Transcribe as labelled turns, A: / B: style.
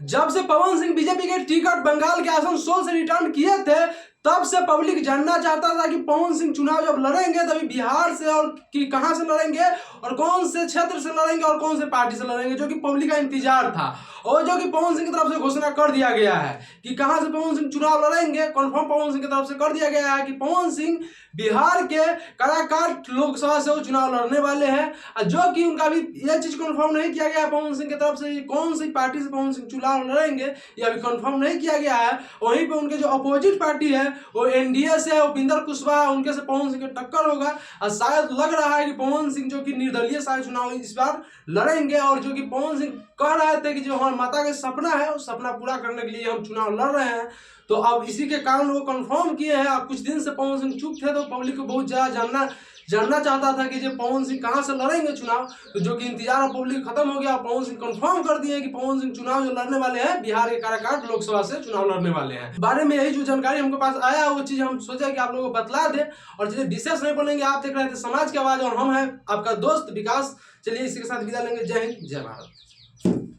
A: जब से पवन सिंह बीजेपी के टिकट बंगाल के आसनसोल से रिटर्न किए थे तब से पब्लिक जानना चाहता था कि पवन सिंह चुनाव जब लड़ेंगे तभी बिहार से और कि कहां से लड़ेंगे और कौन से क्षेत्र से लड़ेंगे और कौन से पार्टी से लड़ेंगे, जो कि पब्लिक का इंतजार था। और जो कि पवन सिंह की तरफ से घोषणा कर दिया गया है कि कहां से पवन सिंह चुनाव लड़ेंगे, कन्फर्म पवन सिंह की तरफ से कर दिया गया है कि पवन सिंह बिहार के काराकाट लोकसभा से वो चुनाव लड़ने वाले हैं। जो कि उनका भी यह चीज कन्फर्म नहीं किया गया है पवन सिंह की तरफ से कौन सी पार्टी से पवन सिंह चुनाव लड़ेंगे, यह अभी कन्फर्म नहीं किया गया है। वहीं पे उनके जो अपोजिट पार्टी है वो एनडीए से उपिंदर कुशवाहा, उनके से पवन सिंह की टक्कर होगा। और शायद लग रहा है कि पवन सिंह जो कि निर्दलीय शायद चुनाव इस बार लड़ेंगे, और जो कि पवन सिंह कह रहे थे कि जो हमारे माता का सपना है उस सपना पूरा करने के लिए हम चुनाव लड़ रहे हैं। तो अब इसी के कारण वो कंफर्म किए हैं। अब कुछ दिन से पवन सिंह चुप थे तो पब्लिक को बहुत ज़्यादा जानना चाहता था कि जो पवन सिंह कहां से लड़ेंगे चुनाव, तो जो कि इंतजार पब्लिक खत्म हो गया। पवन सिंह कंफर्म कर दिए कि पवन सिंह चुनाव जो लड़ने वाले हैं बिहार के काराकाट लोकसभा से चुनाव लड़ने वाले हैं। बारे में यही जो जानकारी हमको पास आया वो चीज हम सोचा कि आप लोगों को बतला दे, और चलिए विशेष नहीं बोलेंगे। आप देख रहे थे समाज की आवाज और हम हैं आपका दोस्त विकास। चलिए इसी के साथ विदा लेंगे। जय हिंद, जय भारत।